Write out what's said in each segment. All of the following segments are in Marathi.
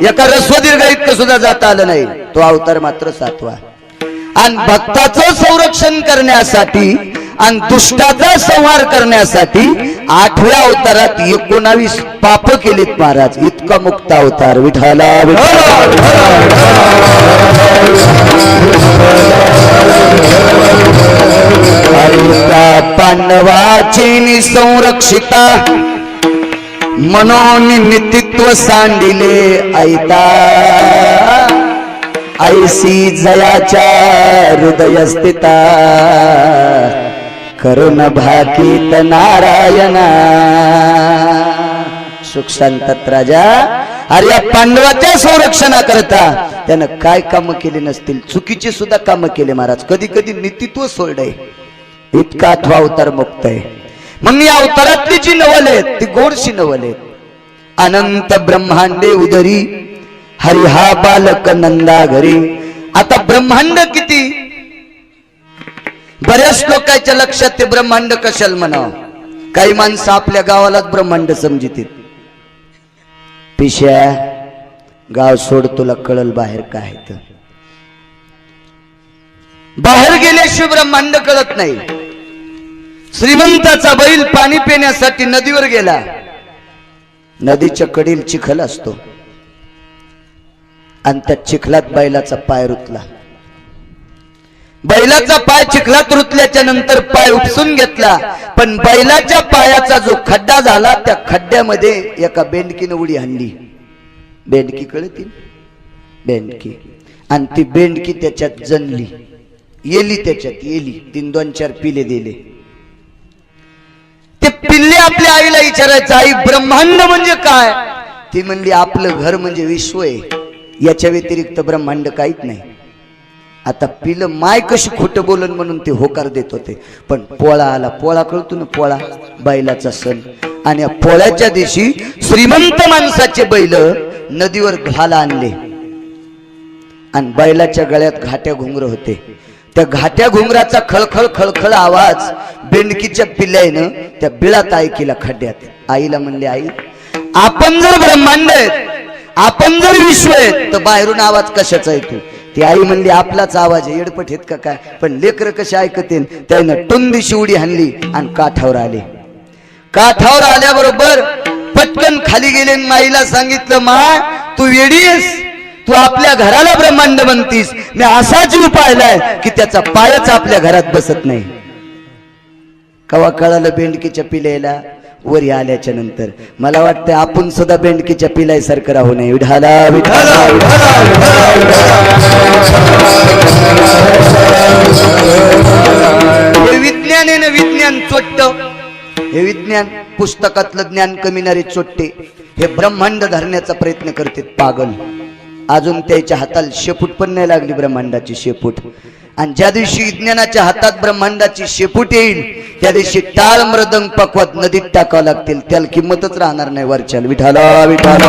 एका रस्वदीर्घ इतकं सुद्धा जाता आलं नाही. तो अवतार मात्र 7वा. आणि भक्ताचं संरक्षण करण्यासाठी आणि दुष्टाचा संहार करण्यासाठी 8व्या अवतारात 19 पाप केलीत महाराज. इतका मुक्त अवतार विठाला. पांडवाची संरक्षिता मनोन नितित्व सांडिले ऐता ऐसी जयाच्या हृदय स्थिता करुण भाकीत नारायणा. सुख संतत राजा अरे या पांडवाच्या संरक्षणाकरता त्यानं काय काम केले नसतील. चुकीचे सुद्धा काम केले महाराज. कधी कधी नितित्व सोडलंय. इतका 8वा अवतार मुक्त आहे. मग या अवतारातली जी नवल आहेत ती गोडशी नवल आहेत. अनंत ब्रह्मांडे उदरी हरी हा बालक नंदा घरी. आता ब्रह्मांड किती. बऱ्याच लोकांच्या लक्षात ते ब्रह्मांड कशाला म्हणावं. काही माणसं आपल्या गावालाच ब्रह्मांड समजितील. पिश्या गाव सोड तुला कळल बाहेर काय तर. बाहेर गेल्याशिवाय ब्रह्मांड कळत नाही. श्रीमंताचा बैल पाणी पिण्यासाठी नदीवर गेला. नदीच्या कडील चिखल असतो आणि त्या चिखलात बैलाचा पाय रुतला. बैलाचा पाय चिखलात रुतल्याच्या नंतर पाय उपसून घेतला. पण बैलाच्या पायाचा जो खड्डा झाला त्या खड्ड्यामध्ये एका बेंडकीने उडी हाणली. बेंडकी कळती बेंडकी. आणि ती बेंडकी त्याच्यात जनली. येली त्याच्यात येली. 3-2-4 पिले दिले. ते पिल्ले आपल्या आईला विचारायचं आई ब्रह्मांड म्हणजे काय. ती म्हणली आपलं घर म्हणजे विश्व आहे. याच्या व्यतिरिक्त ब्रह्मांड काहीच नाही. आता पिलं माय कशी खोटं बोलन म्हणून ते होकार देत होते. पण पोळा आला. पोळा कळतो ना पोळा बैलाचा सण. आणि या पोळ्याच्या दिवशी श्रीमंत माणसाचे बैल नदीवर घाला आणले आणि बैलाच्या गळ्यात घाट्या घुंगर होते. त्या घाट्या घुंगराचा खळखळ खळखळ आवाज बेंडकीच्या पिल्ल्यानं त्या बिळात ऐकिला खड्ड्यात. आईला म्हणले आई आपण जर ब्रह्मांड आहेत आपण जर विश्व आहेत तर बाहेरून आवाज कशाचा येतो. ती आई म्हणली आपलाच आवाज आहे. येडपट आहेत का काय. पण लेकर कसे ऐकतील. त्यानं टुंदीशी उडी हाणली आणि काठावर आले. काठावर आल्याबरोबर पटकन खाली गेले. माईला सांगितलं मा तू वेडीस. तू आपल्या घराला ब्रह्मांड म्हणतीस. मी असा जीव पाहिलाय की त्याचा पायच आपल्या घरात बसत नाही. कवा कळालं बेंडकीच्या पिल्याला वरी आल्याच्या नंतर. मला वाटतं आपण सुद्धा बेंडकीच्या पिलायसारखं राहू नये. विठाला विठाला. हे विज्ञान आहे ना विज्ञान चोट्ट. हे विज्ञान पुस्तकातलं ज्ञान कमिणारे चोट्टे हे ब्रह्मांड धरण्याचा प्रयत्न करते पागल. अजून त्याच्या हाताला शेपूट पण नाही लागली ब्रह्मांडाची शेपूट. आणि ज्या दिवशी विज्ञानाच्या हातात ब्रह्मांडाची शेपूट येईल त्या दिवशी टाळ मृदंग पकवत नदीत टाकावं लागतील. त्याला किंमतच राहणार नाही वरच्याला. विठाला विठाला.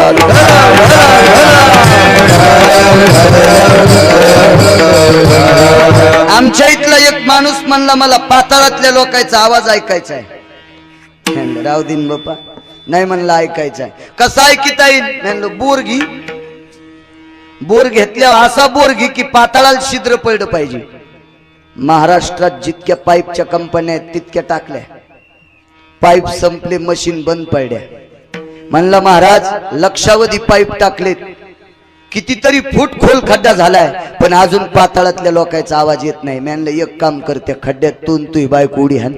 आमच्या इथला एक माणूस म्हणला मला पाताळातल्या लोकांचा आवाज ऐकायचा आहे. राव दिन बापा नाही म्हणलं ऐकायचा आहे. कसा ऐकता येईल म्हणलं बोर घी. बोर घेतल्यावर असा बोर घे की पाताळाला छिद्र पडलं पाहिजे. महाराष्ट्रात जितक्या पाईपच्या कंपन्या आहेत तितक्या टाकल्या. पाईप संपले मशीन बंद पडल्या. म्हणलं महाराज लक्षावधी पाईप टाकलेत. कितीतरी फूट खोल खड्डा झालाय पण अजून पाताळातल्या लोकांचा आवाज येत नाही. म्हणलं एक काम करते खड्ड्यात तुही बायको उडी हाण.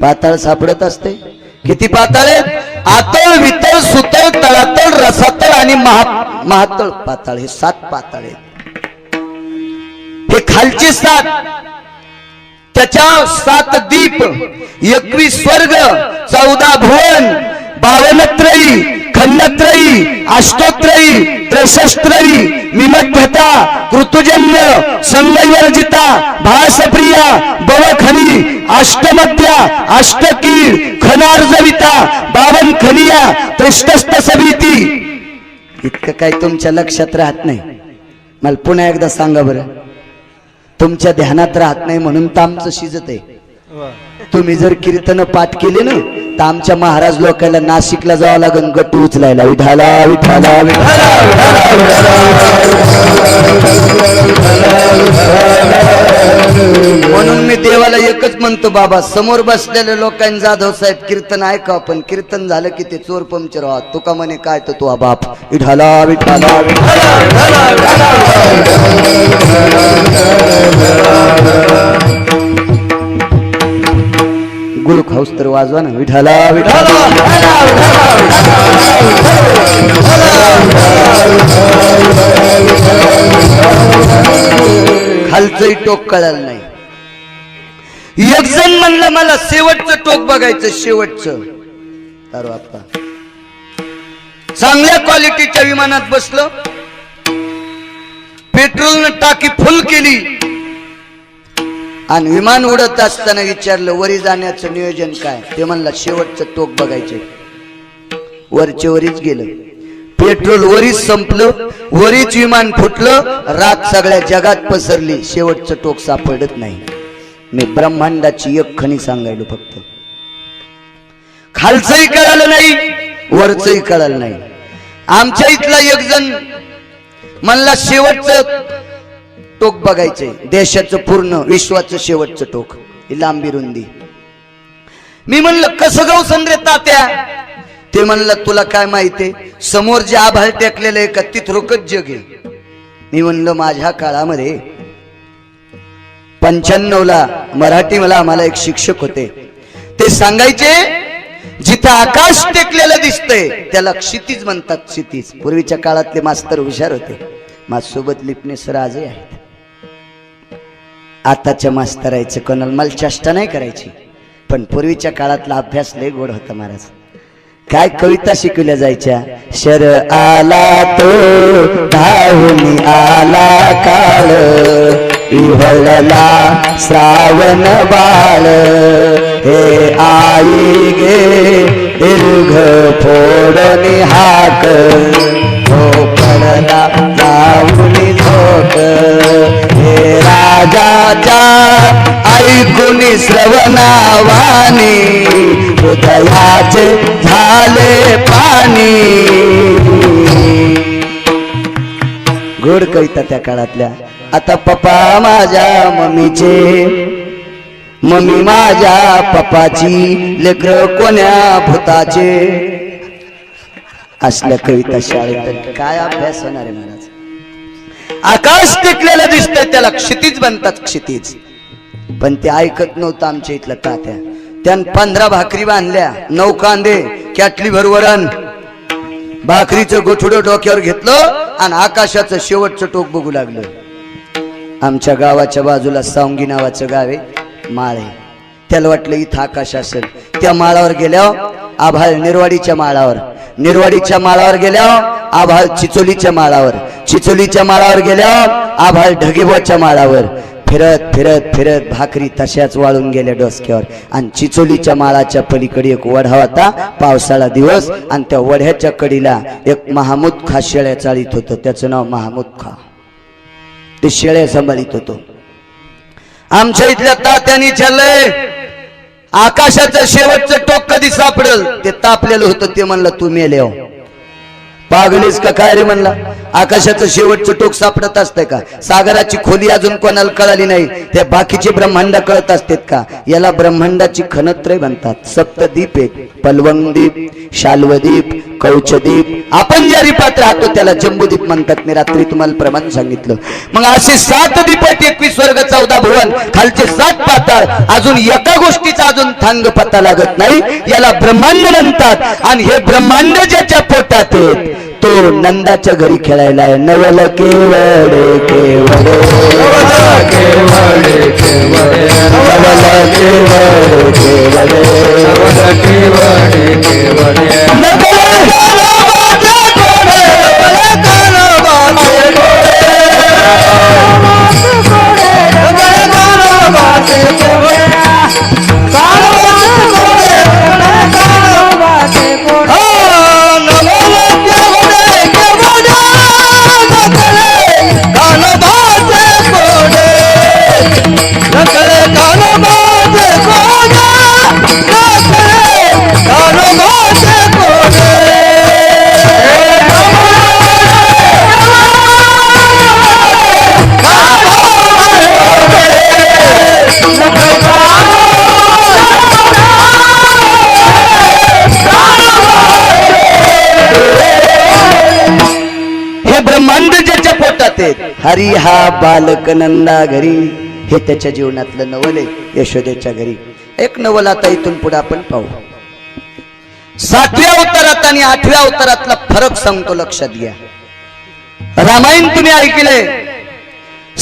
पाताळ सापडत असते. किती पाताळ आहेत. आतळ वितळ सुतळ तळातळ रसातळ आणि महातळ पाताळ. हे 7 पाताळ आहेत. हे खालचे 7 त्याच्या 7 दीप 21 स्वर्ग 14 भुवन 52 त्रयी खंडत्रयी अष्टोत्रयी त्रयशस्त्रयी निमग्धता कृतुजन्य संगवर्जिता भासप्रिया बवखनी अष्टमध्या अष्टकीड खनार्जविता 52 खनिया त्रिष्टस्त सभीती. इतकं काय तुमच्या लक्षात राहत नाही. मला पुन्हा एकदा सांगा बरं. तुमच्या ध्यानात राहत नाही म्हणून तर आमचं शिजत आहे. तुम्ही जर कीर्तन पाठ केले ना तर आमच्या महाराज लोकांना नाशिकला जावं लागेल गट्टू उचलायला. विठाला विठाला म्हणून मी देवाला एकच म्हणतो, बाबा समोर बसलेल्या लोकांनी जाधव साहेब कीर्तन ऐका, पण कीर्तन झालं की ते चोर पंक्चर व्हा. तुका म्हणे काय तर तू बाप. विठाला विठाला गुळ खाऊस तर वाजवा ना. विठाला विठाला खालचंही टोक कळालं नाही. एक जण म्हणलं मला शेवटचं टोक बघायचं, शेवटचं. तर बाप्पा चांगल्या क्वालिटीच्या विमानात बसलो, पेट्रोलनं टाकी फुल केली आणि विमान उडत असताना विचारलं वरी जाण्याचं नियोजन काय. ते म्हणलं शेवटचं टोक बघायचे. वरचे वरीच गेलं, पेट्रोल वरीच संपलं, वरीच विमान फुटलं, राख सगळ्या जगात पसरली, शेवटचं टोक सापडत नाही. मी ब्रह्मांडाची एक खणी सांगायलो फक्त. खालचंही कळालं नाही, वरचंही कळालं नाही. आमच्या इथला एक जण म्हणला शेवटचं टोक बघायचंय, देशाचं पूर्ण विश्वाचं शेवटचं टोक, ही लांबी रुंदी. मी म्हणलं कसं गाव संद्रे तात्या. ते म्हणलं तुला काय माहितीये, समोर जे आभाळ टेकलेलं आहे का तिथरोकच जग आहे. मी म्हणलं माझ्या काळामध्ये 95ला मराठी मला आम्हाला एक शिक्षक होते, ते सांगायचे जिथं आकाश टेकलेलं दिसतंय त्याला क्षितिज म्हणतात. क्षितिज. पूर्वीच्या काळातले मास्तर हुशार होते. माझ्यासोबत लिपणे सर आजही आहेत. आताच्या मास्तरायचं कोणाला मला चेष्टा नाही करायची, पण पूर्वीच्या काळातला अभ्यास लय गोड होता महाराज. काय कविता शिकवल्या जायच्या. शर आला तो धावून आला काळ, इहळला श्रावण बाळ, हे आई गे दीर्घ फोडणी हाक, हो पडला जाऊनी झोक, हे राजाच्या ऐकुनी श्रवणावानी, हृदयाचे झाले पाणी. गोड कविता त्या काळातल्या. आता पप्पा माझ्या मम्मीचे, मम्मी माझ्या पप्पाची, लेकर कोण्या भूताचे. असल्या कविता शाळेत काय अभ्यास होणार आहे महाराज. आकाश टेकलेलं दिसतंय त्याला क्षितिज बनतात, क्षितिज. पण ते ऐकत नव्हतं आमच्या इथलं तात्या. त्यान 15 भाकरी बांधल्या, 9 कांदे, कॅटली भरवरण, भाकरीचं गोठुडं डोक्यावर घेतलं आणि आकाशाचं शेवटचं टोक बघू लागलं. आमच्या गावाच्या बाजूला सावंगी नावाचं गाव आहे, माळ आहे. त्याला वाटलं इथं आकाश असेल. त्या माळावर गेल्यावर आभाळ निर्वाडीच्या माळावर, निर्वाडीच्या माळावर गेल्यावर आभाळ चिचोलीच्या माळावर, चिचोलीच्या माळावर गेल्यावर आभाळ ढगेबोच्या माळावर. फिरत फिरत फिरत भाकरी तशाच वाळून गेल्या डोसक्यावर. आणि चिचोलीच्या माळाच्या पलीकडे एक वढा होता, पावसाळा दिवस, आणि त्या वढ्याच्या कडीला एक महामूद खा शेळ्या चाळीत होतं. त्याचं नाव महामूद खा. ते शेळ्या सांभाळीत होतो. आमच्या इथल्या तात्यानी चाललंय आकाशाचं शेवटचं टोक कधी सापडल. ते तापलेलं होतं. ते म्हणलं तू मेले हो, पागलीस का काय रे म्हणला. आकाशाचं शेवटचं टोक सापडत असतंय का. सागराची खोली अजून कोणाला कळाली नाही, त्या बाकीचे ब्रह्मांड कळत असतात का. याला ब्रह्मांडाची खनत्रय म्हणतात. सप्तद्वीप आहेत, पलवंगद्वीप, शाल्वद्वीप, कौचद्वीप. आपण ज्या द्वीपात राहतो त्याला जम्बूद्वीप म्हणतात. मी रात्री तुम्हाला प्रमाण सांगितलं. मग असे 7 द्वीप आहेत, 21 स्वर्ग 14 भुवन, खालचे 7 पाताळ. अजून एका गोष्टीचा अजून थांग पत्ता लागत नाही. याला ब्रह्मांड म्हणतात. आणि हे ब्रह्मांड ज्याच्या पोटात आहे तो नंदाच्या घरी खेळायला आहे. नवल केवडे केवडे, नवल केवडे केवडे, नवल केवडे केवडे, नवल केवडे केवडे. कान बाजे ते हरी हा बालक नंदा घरी, हे त्याच्या जीवनातलं नवल आहे यशोदेच्या घरी. एक नवल आता इथून पुढे आपण पाहू. 7व्या अवतारात आणि 8व्या अवतारातला फरक सांगतो, लक्षात घ्या. रामायण तुम्ही ऐकले.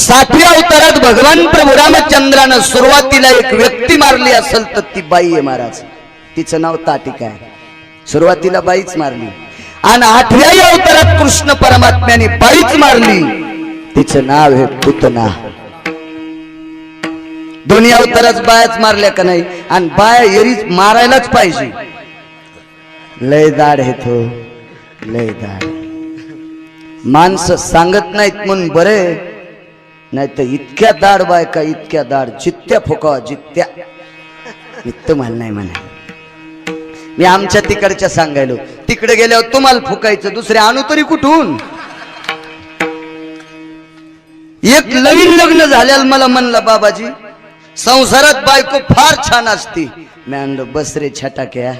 7व्या अवतारात भगवान प्रभू रामचंद्रानं सुरुवातीला एक व्यक्ती मारली असेल तर ती बाई आहे महाराज. तिचं नाव ताटिका आहे. सुरुवातीला बाईच मारली. आणि 8व्या अवतारात कृष्ण परमात्म्याने बाईच मारली, तिचं नाव आहे पुतना. दोन्ही अवतारात बायाच मारल्या का नाही. आणि बाया एरीच मारायलाच पाहिजे. लय दाड हे तो, लय दाड. माणसं सांगत नाहीत म्हणून बरे, नाही तर इतक्या दाड बायका, इतक्या दाड, जित्त्या फुका जित्त्या. नित्त मला नाही म्हणा. मी आमच्या तिकडच्या सांगायलो, तिकडे गेल्यावर तुम्हाला फुकायचं, दुसरे आणू तरी कुठून. एक नवीन लग्न झाल्याला मला म्हणलं, बाबाजी संसारात बायको फार छान असती. मी म्हणलं बस रे छटाक्या,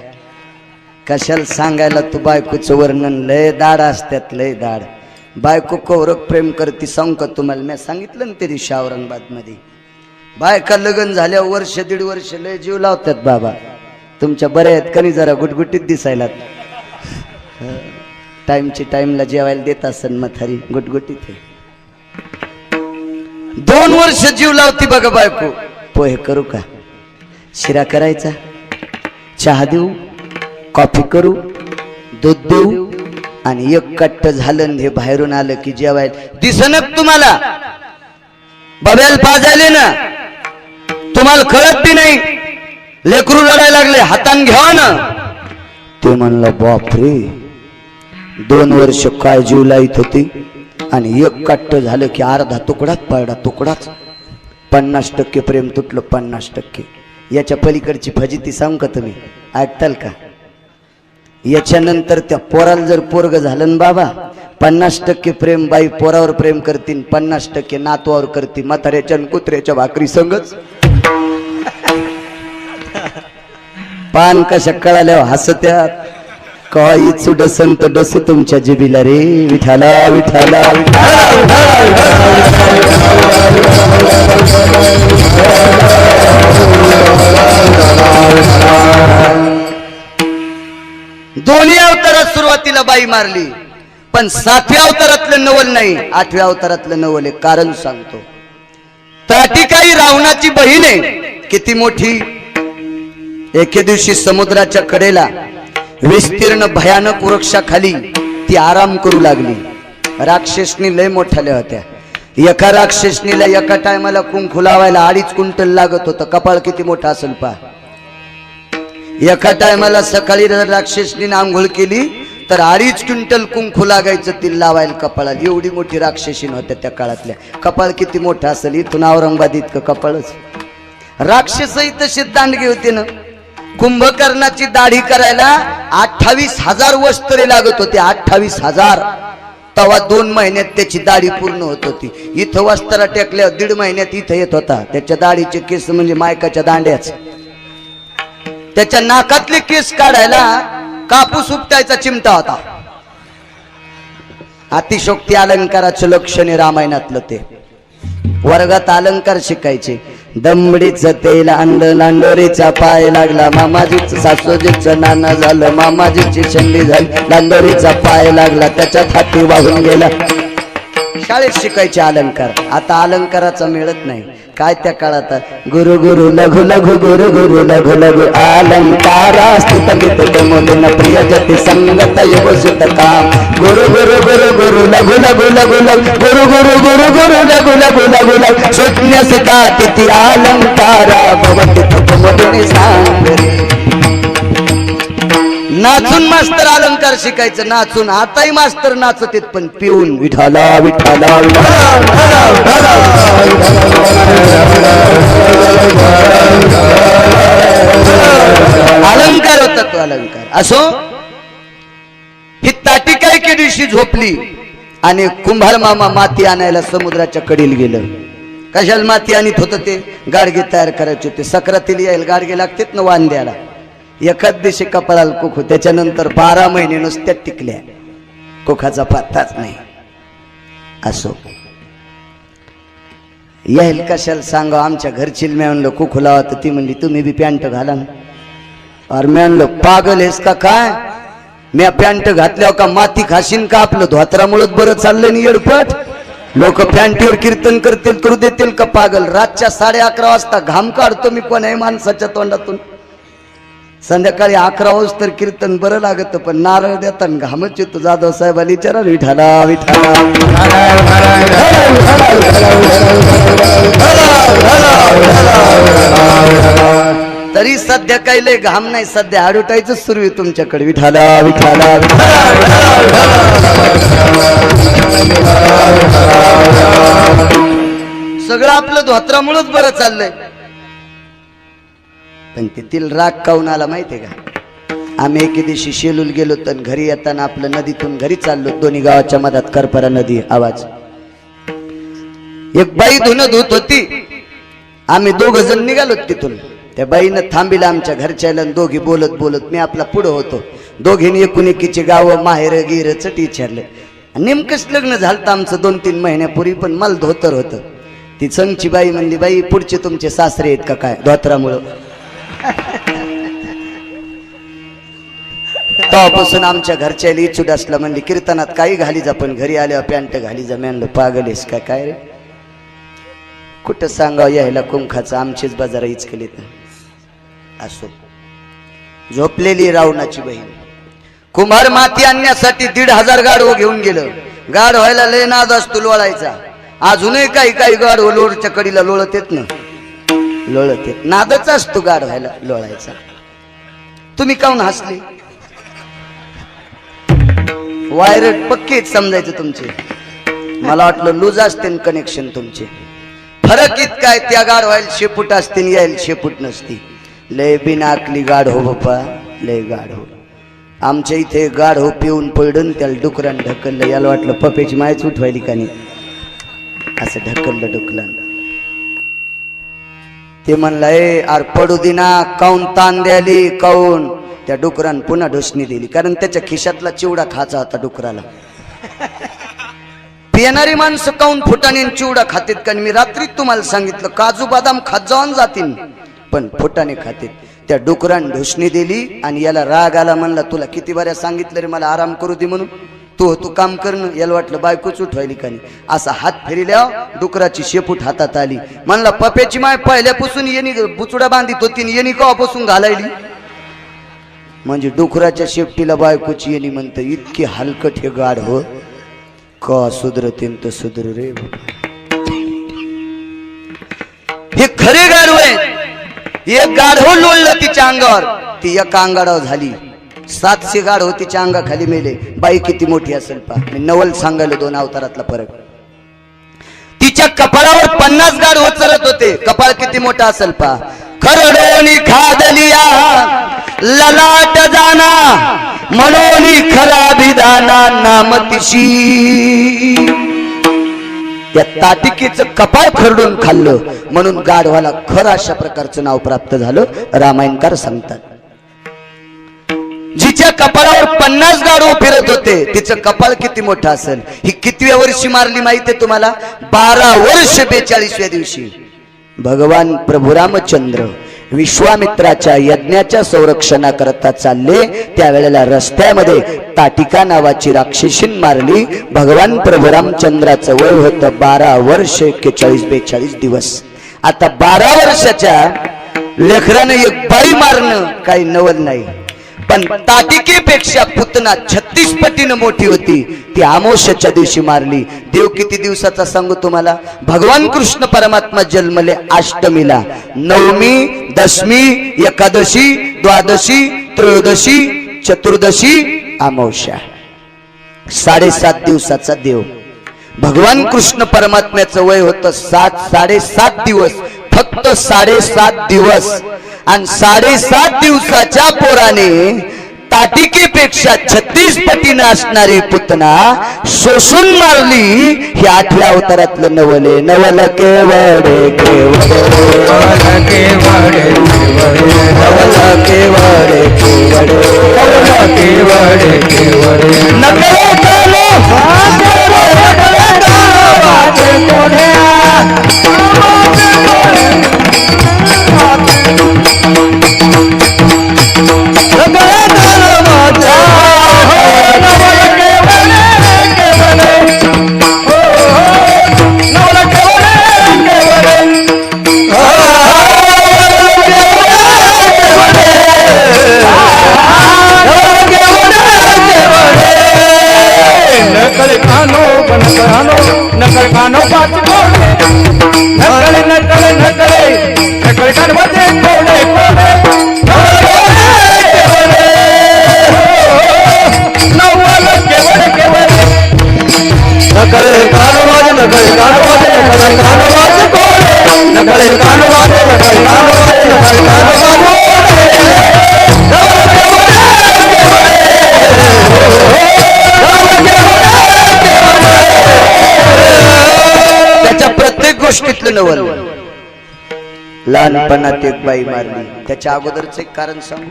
कशाला सांगायला तू बायकोचं वर्णन. लय दाड असत्यात, लय दाड. बायको कौरक प्रेम करती सांग का तुम्हाला. मी सांगितलं ना ते दिवशी औरंगाबाद मध्ये, बायका लग्न झाल्यावर वर्ष 1.5 वर्ष लय जीव लावतात. बाबा तुमच्या बऱ्या आहेत कणी, जरा गुटगुटीत दिसायला. टाइमची टाइमला जेवायला देत असन म्हातारी, गुटगुटीत आहे. 2 वर्ष जीव लावती बघा बायको. पोहे करू का, शिरा करायचा, चहा देऊ, कॉफी करू, दूध देऊ. आणि एक कट्ट झालं हे बाहेरून आलं की जेवायला दिसनक तुम्हाला. बब्याला पाजायले ना, तुम्हाला कळत बी नाही. लेकरू रडायला लागले, हातान घ्यावा ना. ते म्हणलं बापरे, 2 वर्ष काय जीव लाईत होती. आणि एक कट्ट झालं की अर्धा तुकडाच पडला, तुकडाच. 50% प्रेम तुटलं, 50%. याच्या पलीकडची फजिती सांगू का तुम्ही, ऐकताल का. याच्यानंतर त्या पोराला जर पोरग झालं ना बाबा, 50% प्रेम बाई पोरावर प्रेम करतील, 50% नातवावर करती. म्हाताऱ्याच्या कुत्र्याच्या भाकरी संगच. पान कशा कळाल्या हसत्यात. काही चुडसन तर डसू तुमच्या जिबीला रे. विठाला विठाला दोन्ही अवतारात सुरुवातीला बाई मारली, पण 7व्या अवतारातलं नवल नाही, 8व्या अवतारातलं नवल आहे. कारण सांगतो. ताटिकाई रावणाची बहीण आहे. किती मोठी. एके दिवशी समुद्राच्या कडेला विस्तीर्ण भयानक वृक्षाखाली ती आराम करू लागली. राक्षसनी लय मोठ्याल्या होत्या. एका राक्षसनीला एका टायमाला कुंकू लावायला 2.5 क्विंटल लागत होतं. कपाळ किती मोठं असेल पहा. एका टायमाला सकाळी राक्षसनीने आंघोळ केली तर 2.5 क्विंटल कुंकू लागायचं ती लावायला कपाळाला. एवढी मोठी राक्षसीन होत्या त्या काळातल्या. कपाळ किती मोठं असेल, इथून औरंगाबाद इतकं कपाळच. राक्षसही तशीच दांडगी होती ना. कुंभकर्णाची दाढी करायला 28,000 वस्त्रे लागत होते. 28,000. तेव्हा 2 महिन्यात त्याची दाढी पूर्ण होत होती. इथं वस्त्रा टेकल्या 1.5 महिन्यात इथं येत होता. त्याच्या दाढीचे केस म्हणजे मायकाच्या दांड्याच. त्याच्या नाकातले केस काढायला कापूस उपटायचा चिमटा होता. अतिशोक्ती अलंकाराचं लक्षण आहे रामायणातलं. ते वर्गात अलंकार शिकायचे. दमडीचं तेल आणलं, लांडोरीचा पाय लागला, मामाजीचं सासूजीचं नाना झालं, मामाजीची शंडी झाली, लांडोरीचा पाय लागला, त्याच्यात हाती वाहून गेला. शाळेत शिकायचे अलंकार. आता अलंकाराचा मिळत नाही. काय त्या काळात गुरु गुरु लघु लघु गुरु गुरु लघु लघु अलंकारा स्तुतगित प्रमोदन प्रिय जति संगत योग सुत काम. गुरु गुरु गुरु गुरु लघु लघु लघु लघु गुरु गुरु गुरु गुरु लघु लघु लघु लघु शून्य सिका तिथि अलंकारा भवति प्रमोदने सांगरे. नाचून मास्तर अलंकार शिकायचं, नाचून. आताही मास्तर नाचत आहेत पण पिऊन. विठाला विठाला अलंकार होता तो अलंकार. असो, ही ताटिका एके दिवशी झोपली आणि कुंभार मामा माती आणायला समुद्राच्या कडेला गेलं. कशाला माती आणत होतं ते, गाडगे तयार करायचे होते. सक्रातीला यायला गाडगे लागतात ना वांद्याला. एकाच दिवशी कपाळाला कुखू, त्याच्यानंतर 12 महिने नुसत्या टिकल्या. कुखाचा पत्ताच नाही. असो, येईल कशाला सांगा आमच्या घरची मी म्हणलं कुखुला होतं ती म्हणली तुम्ही बी पॅन्ट घाला ना. अरे मी म्हणलं पागल आहेस का काय, मी पॅन्ट घातल्यावर का माती खाशीन का, आपलं धोत्रामुळेच बरं चाललं नाही येडपट. लोक पॅन्टीवर कीर्तन करतील करू देतील का पागल. रातच्या 11:30 वाजता घाम काढतो मी कोणाही माणसाच्या तोंडातून. संध्याकाळी 11 वाजता तर कीर्तन बरं लागत, पण नारळ देताना घामच येतो. जाधव साहेबाला विचारा विठाला विठाला. तरी सध्या काही लय घाम नाही, सध्या ॲडव्हर्टाईजच सुरू आहे तुमच्याकडे. विठाला विठाला सगळं आपलं धोत्रामुळेच बरं चाललंय. पण तेथील राग काऊन आला माहितीये का, आम्ही एके दिवशी शेलूल गेलो तर घरी येताना आपलं नदीतून घरी चाललो, दोन्ही गावाच्या मधात करपरा नदी. आवाज एक बाई धुणं धुत होती, आम्ही 2 जण निघालो तिथून. त्या बाईनं थांबिला आमच्या घरच्याला, दोघी बोलत बोलत मी आपला पुढं होतो. दोघींनी एकुणेकीचे गाव माहेर गिर चट विचारलं. नेमकंच लग्न झालं आमचं 2-3 महिन्यापूर्वी, पण मला धोतर होतं. ती संगची बाई म्हणली, बाई पुढचे तुमचे सासरे आहेत का काय धोत्रामुळं. तेव्हापासून आमच्या घरच्याला इच्छुट असला म्हणली कीर्तनात काही घाली जा पण घरी आल्यावर पॅन्ट घाली जा. म्हणलं पागल आहेस का काय रे, कुठं सांगावं यायला कुंखाचं, आमचेच बाजार इचकलीत. असो झोपलेली रावणाची बहीण कुंभार माती आणण्यासाठी 1,500 गाढव घेऊन गेलं. गाढ व्हायला लय नाद असतो लोळायचा. अजूनही काही गाढव लोळच्या कडीला लोळत येत ना, लोळत येत नादच असतो गाढ व्हायला लोळायचा. तुम्ही काऊन हसले, वायरट पक्के समजायचं तुमचे. मला वाटलं लूज असते कनेक्शन तुमचे. फरक इतकाय, त्या गाढ व्हायला शेपूट असते यायला शेपूट नसती. लय बिना आकली गाढ हो बाप्पा, लय गाढ हो. आमच्या इथे गाढ हो पिऊन पडून त्याला डुकरान ढकललं. याला वाटलं पप्याची मायच उठवायली का नाही, असं ढकललं डुकरान. ते म्हणलं ए आर पडू दिना, काऊन ताण द्याली काऊन. त्या डुकरान पुन्हा ढोसणी दिली, कारण त्याच्या खिशातला चिवडा खायचा होता डुकराला. पिणारी माणसं काऊन फुटाणे चिवडा खातेत का, मी रात्रीत तुम्हाला सांगितलं काजू बदाम खात जाऊन जातील पण फुटाणे खातेत. त्या डुकरान ढोसणी दिली आणि याला राग आला. म्हणला तुला किती बऱ्या सांगितलं रे मला आराम करू दे म्हणून, तू काम करणं. याला वाटलं बायकोच उठवायली का नाही. असा हात फिरल्या डुकराची शेपूट हातात आली. म्हणला पप्याची माय पहिल्यापासून येणी बुचुडा बांधित होती, येणी कवापासून घालायली. म्हणजे डुकराच्या शेपटीला बायकोची येणी म्हणतं. इतकी हलकट हे गाढ हो का, सुधरतीन तर सुधर रे. हे खरे गाढव आहे. एक गाढव लोळलं तिच्या अंगावर, ती एका अंगाडावर झाली. 700 गाढव तिच्या अंगाखाली मेले. बाई किती मोठी असेल पा, मी नवल सांगायला 2 अवतारातला फरक. तिच्या कपाळावर 50 गाढव चरत होते. कपाळ किती मोठा असेल पा. खरडोनी खादलिया ललाट जाना, मनोनी खरा विधाना नामतिशी. या ताटिकेचं कपाळ खरडून खाल्लं म्हणून गाढवाला खरं अशा प्रकारचं नाव प्राप्त झालं. रामायणकार सांगतात, जिच्या कपाळावर 50 गाढव फिरत होते तिचं कपाळ किती मोठं असेल. ही कितव्या वर्षी मारली माहितीये तुम्हाला, 12 वर्ष 42व्या दिवशी भगवान प्रभू रामचंद्र विश्वामित्राच्या यज्ञाच्या संरक्षणाकरता चालले. त्यावेळेला रस्त्यामध्ये ताटिका नावाची राक्षसीन मारली. भगवान प्रभू रामचंद्राचं वय होतं 12 वर्ष 41-42 दिवस. आता 12 वर्षाच्या लेकरानं एक बाई मारणं काही नवल नाही, पण ताटिकेपेक्षा पुतना 36 पटीनं मोठी होती. ती अमावस्येच्या दिवशी मारली. देव किती दिवसाचा सांगू तुम्हाला, भगवान कृष्ण परमात्मा जन्मले अष्टमीला, नवमी, दशमी, एकादशी, द्वादशी, त्रयोदशी, चतुर्दशी, अमावस्या. 7.5 दिवसाचा देव. भगवान कृष्ण परमात्म्याचं वय होतं 7.5 दिवस, फक्त 7.5 दिवस. आणि 7.5 दिवसाच्या पोराने ताटिकेपेक्षा 36 पटीनं असणारी पुतना शोषून मारली. हे 8व्या अवतारातलं नवले. नवल केवडे केवडे नवल केवडे केवडे केवडे केवडे नवल केवडे नकल खानो नकल खानो पाच कोडे नकल नकल नकल नकल खानमध्ये कोडे कोडे नवल केवळ केवळ नकल खानवाज नकल खानवाज नकल खानवाज कोडे नकल खानवाज नकल खानवाज नकल खानवाज त्याच्या प्रत्येक गोष्टीतलं नवल. लहानपणात एक बाई मारली, त्याच्या अगोदरच एक कारण सांगू.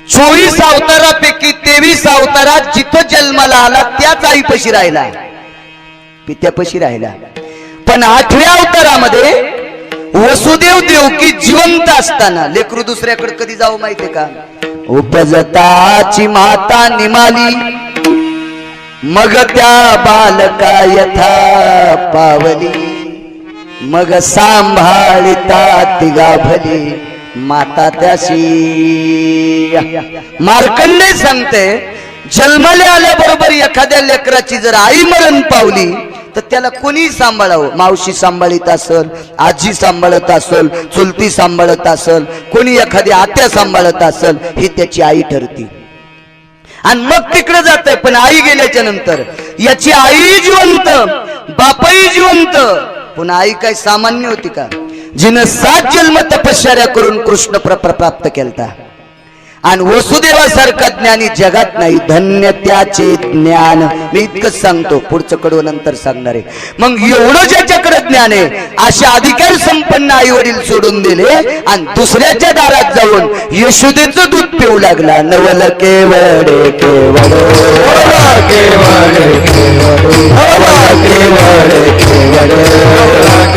24 अवतारापैकी 23 अवतारात जिथं जन्माला आला त्याच आईपाशी राहिला, पित्यापाशी राहिला. पण 8व्या अवतारामध्ये वसुदेव देवकी जिवंत असताना लेकरू दुसऱ्याकडे कधी जाऊ माहितीये का? उपजताची माता निमाली, मग त्या बालका यथा पावली, मग सांभाळिता तिघा भली माता त्याशी. मार्कंडेय सांगते, जन्माला आल्याबरोबर एखाद्या लेकराची जर आई मरण पावली तर त्याला कोणी सांभाळावं? मावशी सांभाळीत असल, आजी सांभाळत असल, चुलती सांभाळत असल, कोणी एखादी आत्या सांभाळत असल, ही त्याची आई ठरती. आणि मग तिकडे जात. पण आई गेल्याच्या नंतर याची आई जिवंत, बापही जिवंत. पुन्हा आई काय सामान्य होती का? जिनं 7 जन्म तपश्चर्या करून कृष्ण प्राप्त केलता. आणि वसुदेवासारखा ज्ञानी जगात नाही. धन्य त्याचे ज्ञान. मी इतकंच सांगतो, पुढचं कडवं नंतर सांगणार आहे. मग एवढं ज्याच्याकडे ज्ञान आहे अशा अधिकार संपन्न आई वडील सोडून दिले आणि दुसऱ्याच्या दारात जाऊन यशोदेचं दूध पिऊ लागला. नवल केवडे केवड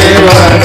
केवड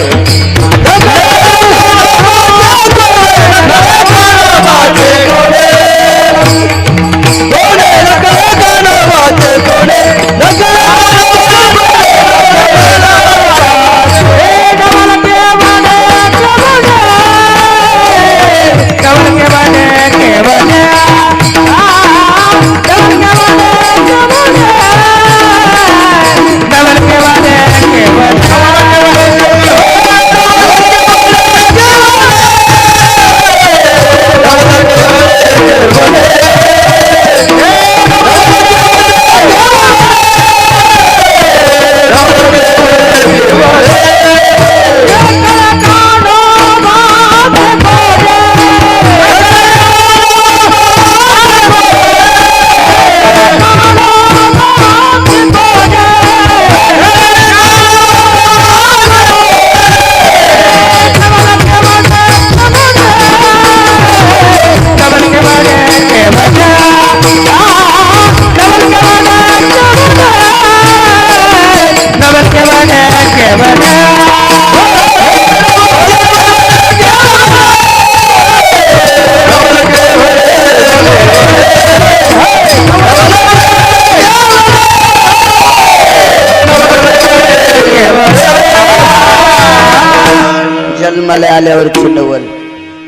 जन्माला आल्यावरची नवल.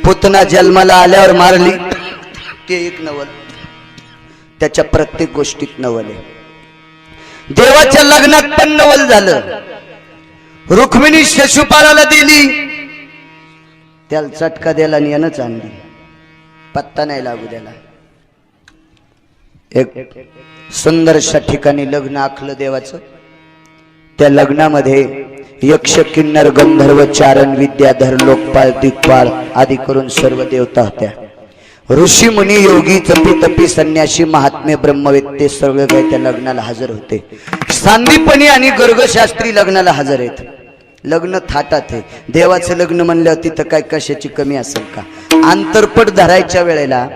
पुतना जन्माला आल्यावर मारली ते एक नवल. त्याच्या प्रत्येक गोष्टीत नवल आहे. देवाच्या लग्नात पण नवल झालं. रुक्मिणी शिशुपालाला दिली, त्याला चटका द्यायला आणि यानंच आणली, पत्ता नाही लागू द्याला. एक सुंदरशा ठिकाणी लग्न आखलं देवाचं. त्या लग्नामध्ये यक्ष किन्नर गंधर्व चारण विद्याधर लोकपाल दिग्पाल आदी करून सर्व देवता होत्या. ऋषी मुनी योगी तपी तपी संन्यासी महात्मे ब्रह्मवेत्ते सगळे काही त्या लग्नाला हजर होते. सांदीपणी आणि गर्गशास्त्री लग्नाला हजर आहेत. लग्न थाटात आहे. देवाचं लग्न म्हणलं तिथं काय कशाची कमी असेल का? आंतरपट धरायच्या वेळेला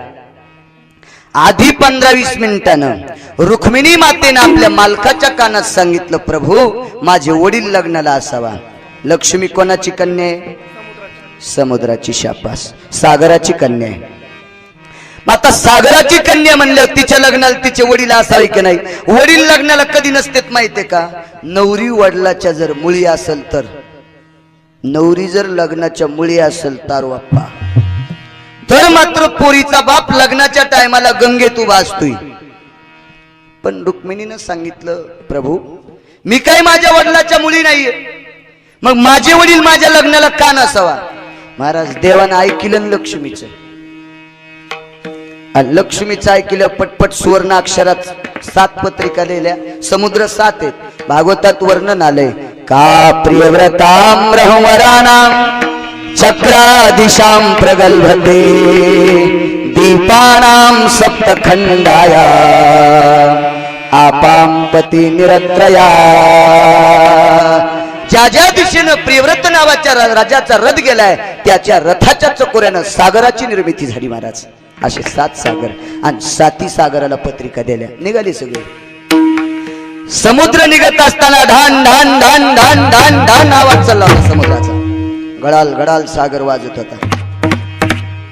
आधी 15-20 मिनिटानं रुक्मिणी मातेनं आपल्या मालकाच्या कानात सांगितलं, प्रभू माझे वडील लग्नाला असावा. लक्ष्मी कोणाची कन्या आहे? समुद्राची. शापास, सागराची कन्या आहे. आता सागराची कन्या म्हणलं तिच्या लग्नाला तिचे वडील असावे की नाही? वडील लग्नाला कधी नसतेत माहितीये का? नवरी वडिलाच्या जर मुळी असेल तर, नवरी जर लग्नाच्या मुळी असेल तर बाप्पा, तर मात्र पोरीचा बाप लग्नाच्या टायमाला गंगेत उभा असतोय. पण रुक्मिणीनं सांगितलं, प्रभू मी काय माझ्या वडिलाच्या मुली नाहीये, मग माझे वडील माझ्या लग्नाला का नसावा? महाराज देवानं ऐकिलं लक्ष्मीचं, आणि लक्ष्मीचं ऐकलं. पटपट सुवर्ण अक्षरात 7 पत्रिका लिहिल्या. समुद्र 7 आहेत. भागवतात वर्णन आलंय, का प्रियव्रतां ब्रह्मवराणां चक्रादिशां प्रगल्भते दीपानां सप्तखंडाया आपां पती निरत्रया. ज्या ज्या दिशेनं प्रियव्रत नावाच्या राजाचा रथ गेलाय, त्याच्या रथाच्या चकोऱ्यानं सागराची निर्मिती झाली. महाराज असे 7 सागर, आणि 7 सागराला पत्रिका दिल्या. निघाली सगळे. समुद्र निघत असताना ढान ढान ढान ढान ढान ढान आवाज चालला होता समुद्राचा. गडाल गडाल सागर वाजत होता.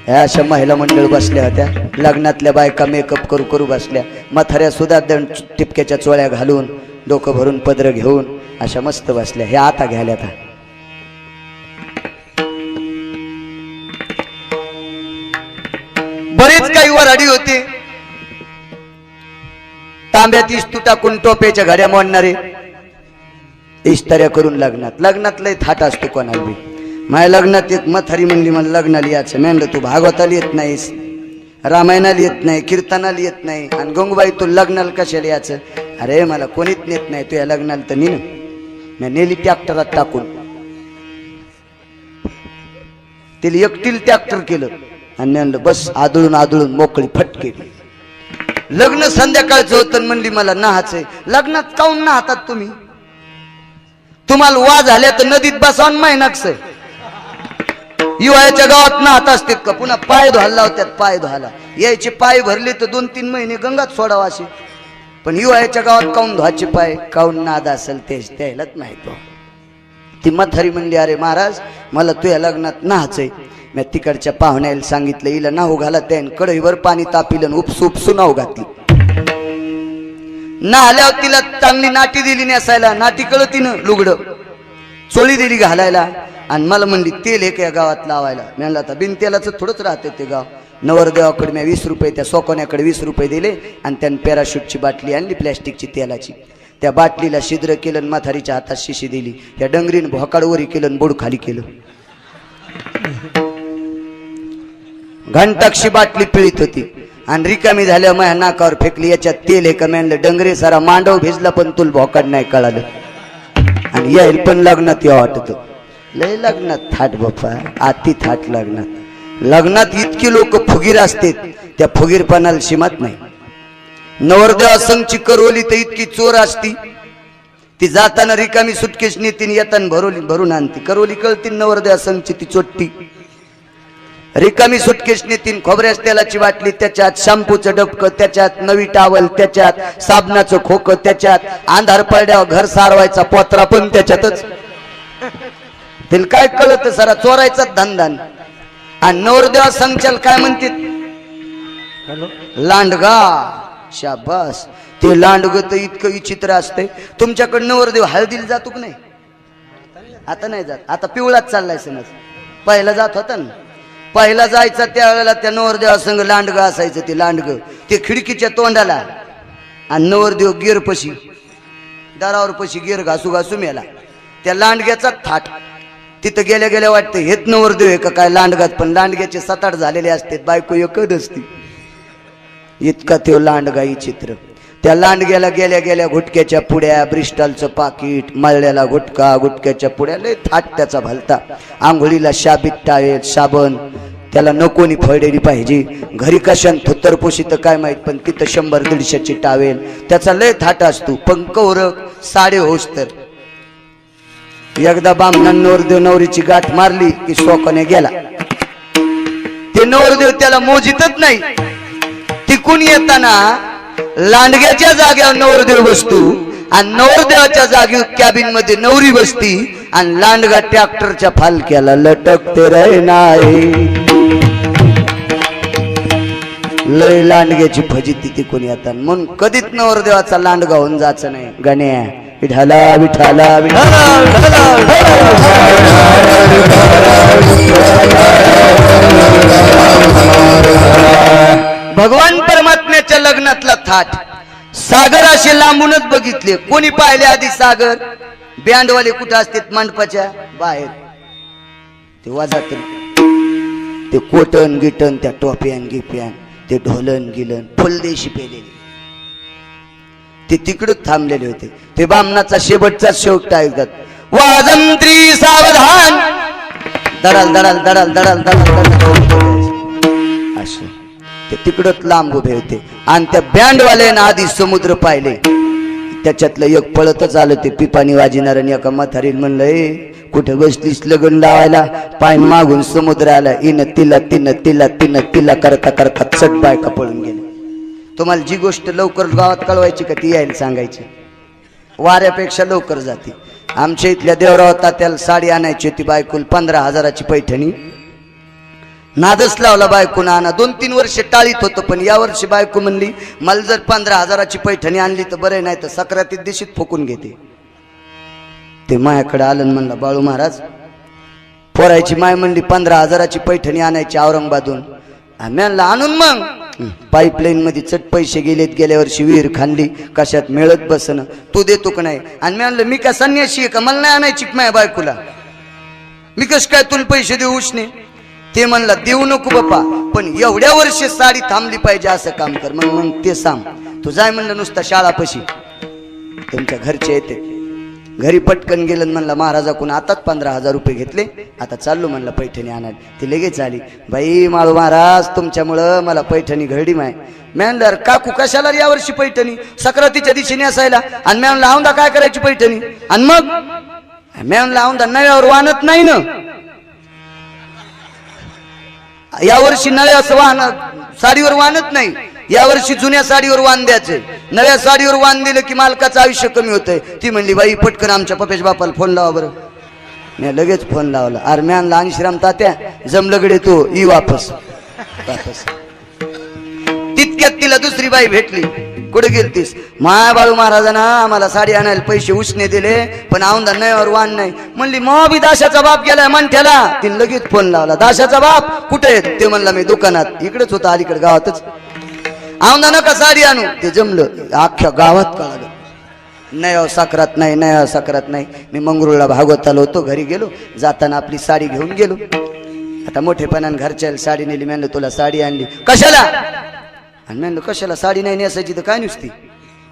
ह्या अशा महिला मंडळ बसल्या होत्या. लग्नातल्या बायका मेकअप करू करू बसल्या. म्हाताऱ्या सुद्धा दंड टिपक्याच्या चोळ्या घालून, डोकं भरून पदर घेऊन अशा मस्त बसल्या. हे आता घ्यायला आता बरेच काही वराडी होते. तांब्यात इस्तू टाकून टोप्याच्या घड्या मोडणारे इस्ताऱ्या करून लग्नात लय थाट असतो कोणाला बी. माझ्या लग्नात एक म्हातारी म्हणली, मला लग्नाला यायचं. मी म्हणलं तू भागवताला येत नाहीस, रामायणाला येत नाही, कीर्तनाला येत नाही, आणि गंगूबाई तू लग्नाला कशाला यायचं? अरे मला कोणीच नेत नाही, तू या लग्नाला तर नेन. मी नेली ट्रॅक्टरात टाकून. तिला एकटील ट्रॅक्टर केलं आणि म्हणलं बस आदळून आदळून मोकळी फटके. लग्न संध्याकाळचं होतं. म्हणली मला नाहाचंय. लग्नात काऊन नाहतात तुम्ही? तुम्हाला वा झाल्या तर नदीत बसावून महिनाक्स. हिवाळ्याच्या गावात नाहत असते का? पुन्हा पाय धुवायला लावतात. पाय धुवायला यायचे पाय भरले तर 2-3 महिने गंगात सोडावा असे. पण हिवाळ्याच्या गावात काऊन धुवायचे पाय? काऊन नाद असेल तेच त्यालाच माहित. ती म्हातारी म्हणली, अरे महाराज मला तुझ्या लग्नात नाहाचंय. मी तिकडच्या पाहुण्याला सांगितलं, हिला नाहू घाला. त्याने कढईवर पाणी तापिलं, उपसू उपसू नाहू घातली. नाहल्यावर तिला चांगली नाटी दिली नेसायला. नाटी कळ तिनं लुगडं चोळी दिली घालायला. आणि मला म्हणली तेल एक या गावात लावायला. मी म्हणलं आता बिन तेलाचं थोडंच राहते ते गाव. नवरदेवाकडे मी 20 रुपये, त्या सोकोण्याकडे 20 रुपये दिले, आणि त्यानं पॅराशूटची बाटली आणली प्लॅस्टिकची तेलाची. त्या बाटलीला छिद्र केलं, म्हातारीच्या हातात शिशी दिली. त्या डंगरीन भोकाडवरी केलं, बोड खाली केलं. घंटाक्षी बाटली पिळीत होती आणि रिकामी झाल्या माझ्या नाकावर फेकली. याच्यात तेल आहे का? म्हणलं डंगरे सारा मांडव भिजला पण तुला भोकाड नाही कळालं. आणि यायला पण लग्नात या वाटत. लय लग्नात थाट बाप्पा, आती थाट लग्नात. लग्नात इतकी लोक फुगीर असतात, त्या फुगीरपणाला सीमात नाही. नवरदेव संघची करवली तर इतकी चोर असती. ती जाताना रिकामी सुटकेस नेतीन, येताना भरून आणती. करवली कळती नवरदेव संघची ती चोट्टी. रिकामी सुटकेस नेतीन, खोबऱ्यास तेलाची बाटली, त्याच्यात शॅम्पूचं डबकं, त्याच्यात नवी टावल, त्याच्यात साबणाचं खोकं, त्याच्यात अंधार पडल्यावर घर सारवायचा पोत्रा पण त्याच्यातच. तिला काय कळत सारा चोरायचा धंदा. आणि नवरदेवा संघच्याला काय म्हणतात? लांडगा. शाबास. ते लांडग तर इतकं विचित्र असतंय. तुमच्याकडे नवरदेव हळदीला जातो की नाही? आता नाही जात, आता पिवळाच चाललाय समज. पहिला जात होता ना. पहिला जायचा त्यावेळेला त्या नवरदेवा संघ लांडग असायचं. ते लांडग ते खिडकीच्या तोंडाला, आणि नवरदेव गेर पशी दारावर पशी गेर घासू घासू मेला. त्या लांडग्याचा थाट. तिथं गेल्या गेल्या वाटतं हेच नवरदेव आहे का काय लांडगात. पण लांडग्याचे 7-8 झालेले असते, बायको एकच असते. इतका तो लांडगाई चित्र. त्या लांडग्याला गेल्या गेल्या गुटक्याच्या पुड्या, ब्रिस्टलचं पाकिट, मळल्याला गुटखा, गुटक्याच्या पुड्या, लय थाट त्याचा भलता. आंघोळीला शाबीत टावेल, साबण, त्याला नकोनी फळलेली पाहिजे. घरी कशान थुत्तरपोशी तर काय माहित, पण तिथं 100-150ची टावेल. त्याचा लय थाट असतो. पंकवरक साडे होस तर एकदा बामणान नवरदेव नवरीची गाठ मारली की शोकाने गेला. ते नवरदेव त्याला मोजितच नाही. तिकून येताना लांडग्याच्या जागेवर नवरदेव बसतो, आणि नवरदेवाच्या जागेवर कॅबिन मध्ये नवरी बसती, आणि लांडगा ट्रॅक्टरच्या फालक्याला लटकते रे नाही. लय लांडग्याची फजिती तिकून येतात. म्हणून कधीच नवरदेवाचा लांडगा होऊन जायचं नाही. गण्या विठाला विठाला भगवान परमात्म्याच्या लग्नातला थाट. सागर असे लांबूनच बघितले. कोणी पाहिले आधी सागर? बँडवाले कुठं असतात मंडपाच्या बाहेर, ते वाजत ते कोटन गिटन, त्या टोप्यान गिप्यान, ते ढोलन गिलन फुलदेशी पेलेले, ते तिकडच थांबलेले होते. ते बामणाचा शेवटचा शेवट ऐकतात, वाजंत्री सावधान, दडाल दडाल दडाल दडाल दडाल असं ते तिकडच लांब उभे होते. आणि त्या बँडवाल्यानं आधी समुद्र पाहिले. त्याच्यातलं एक पळतच आलं, ते पिपाणी वाजिनार, आणि एका म्हातारीने म्हणलं, ए कुठे बसलीस लगन लावायला? पायन मागून समुद्र आला. इन तिला तिनं तिला तिनं तिला करता करता चट बायका पळून गेले. तुम्हाला जी गोष्ट लवकर गावात कळवायची का ती यायला सांगायची, वाऱ्यापेक्षा लवकर जाते. आमच्या इथल्या देवराव तात्याला साडी आणायची होती बायकोल, 15,000ची पैठणी. नादच लावला बायकोनं आणा. 2-3 वर्ष टाळीत होतं, पण या वर्षी बायको म्हणली, मला जर 15,000ची पैठणी आणली तर बरं, नाही तर सक्रातीत दिवशीत फुकून घेते. ते मायाकडे आलं, म्हणलं, बाळू महाराज, पोरायची माय म्हणली 15,000ची पैठणी आणायची औरंगाबादून. म्हणलं आणून मग. पाईपलाईन मध्ये चट पैसे गेलेत, गेल्या वर्षी विहीर खांदली, कशात मिळत बसन, तू देतो का नाही? आणि म्हणलं, मी का संन्याशी आहे का, मला नाही आणायची माया बायकोला, मी कस काय तुला पैसे देऊ उसने? ते म्हणला, देऊ नको बाप्पा, पण एवढ्या वर्ष साडी थांबली पाहिजे असं काम कर. मग ते सांग, तू जाय म्हणलं नुसता शाळापाशी, तुमच्या घरचे येते. घरी पटकन गेलं, म्हणला महाराजाकडून आताच 15,000 रुपये घेतले, आता चाललो म्हणलं पैठणी आणायला. ती लगेच आली, बाई माळू महाराज, तुमच्यामुळं मला पैठणी घडी माय. म्हणलं, काकू कशाला यावर्षी पैठणी? सक्रातीच्या दिशेने असायला. आणि म्हणलं, औंदा काय करायची पैठणी? आणि मग म्हणलं, औंदा नव्यावर वाहनत नाही ना, यावर्षी नव्या वाहन साडीवर वाहनत नाही, यावर्षी जुन्या साडीवर वाहन द्यायचे. नव्या साडीवर वाहन दिलं की मालकाचं आयुष्य कमी होतंय. ती म्हणली, बाई पटकन आमच्या पप्याच्या बापाला फोन लावा बरं. मी लगेच फोन लावला. अरे म्यानला, आणश्राम तात्या जमलगडे तो ई वापस. तितक्यात तिला दुसरी बाई भेटली. कुठे गेलतीस? माया बाळू महाराजांना आम्हाला साडी आणायला पैसे उसने दिले, पण औंदा नव्यावर वाहन नाही. म्हणली, मग बी दाशाचा बाप गेलाय मंठ्याला. तिने लगेच फोन लावला, दाशाचा बाप कुठे? ते म्हणला, मी दुकानात. इकडेच होता, अलीकडे गावातच. औंदा नका साडी आणू. ते जमलं, अख्ख्या गावात कळालं, नव्या साखरात नाही, नव्या साखरात नाही. मी मंगरुळला भागवत आलो होतो, घरी गेलो, जाताना आपली साडी घेऊन गेलो. आता मोठेपणाने घरच्या साडी नेली. म्हणलं, तुला साडी आणली कशाला? आणि म्हणलं, कशाला साडी नाही नेसायची तर काय नुसती?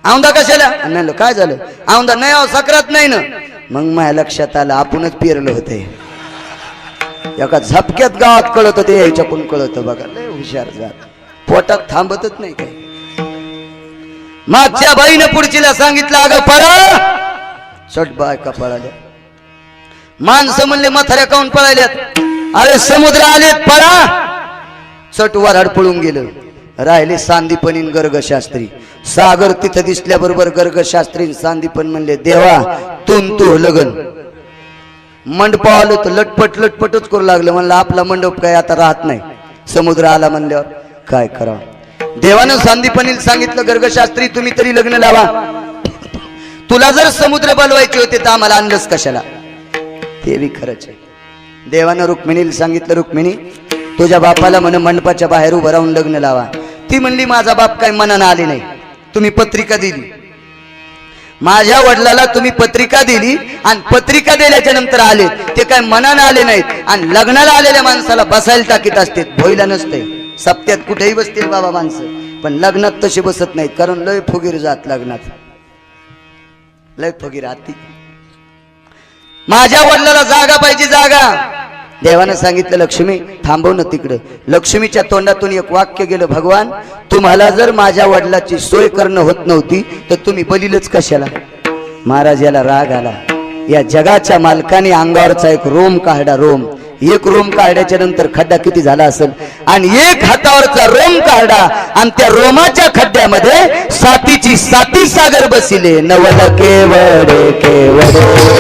औंदा कशाला? आणि म्हणलं, काय झालं? औंदा नव्या साखरात नाही ना. मग माझ्या लक्षात आलं, आपणच पेरलं होते. एका झपक्यात गावात कळत होते, यायच्याकडून कळत. बघा, लय हुशार जात, पोटात थांबतच नाही काय. मागच्या बाईने पुढचीला सांगितलं, अगं पळा. चट बायका पळाल्या. माणसं म्हणले, म्हाताऱ्या काऊन पळाल्यात? अरे समुद्र आलेत, पळा. चट वराड पळून गेलं. राहिले सांदीपनी गर्गशास्त्री. सागर तिथं दिसल्याबरोबर गर्गशास्त्री सांदीपन म्हणले, देवा तू लगन. मंडप आलं तर लटपट लटपटच करू लागलं. म्हणलं, आपला मंडप काय आता राहत नाही, समुद्र आला म्हणल्यावर काय करा. देवानं सांदीपनीला सांगितलं, गर्गशास्त्री तुम्ही तरी लग्न लावा. तुला जर समुद्र बोलवायचे होते तर आम्हाला आणलंच कशाला? ते बी खरंच आहे. देवानं रुक्मिणीला सांगितलं, रुक्मिणी तुझ्या बापाला म्हण मंडपाच्या बाहेर उभं राहून लग्न लावा. ती म्हणली, माझा बाप काय मनानं आले नाही, तुम्ही पत्रिका दिली. माझ्या वडिलाला तुम्ही पत्रिका दिली आणि पत्रिका दिल्याच्या नंतर आले, ते काय मनानं आले नाहीत. आणि लग्नाला आलेल्या माणसाला बसायला टाकीत असते, भोईला नसते. सप्त्यात कुठेही बसतील बाबा माणसं, पण लग्नात तसे बसत नाहीत, कारण लय फुगीर जात लग्नात, लय फुगीर आती. माझ्या वडिलाला जागा पाहिजे, जागा. देवानं सांगितलं, लक्ष्मी थांबव ना तिकडं. लक्ष्मीच्या तोंडातून एक वाक्य गेलं, भगवान तुम्हाला जर माझ्या वडिलाची सोय करणं होत नव्हती तर तुम्ही बलीलच कशाला? महाराज याला राग आला. या जगाच्या मालकाने अंगावरचा एक रोम काढला, रोम. एक रोम काढल्याच्या नंतर खड्डा किती झाला असेल, आणि एक हातावरचा रोम काढला, आणि त्या रोमाच्या खड्ड्यामध्ये सातीची साती सागर बसिले. नवल केवड केवड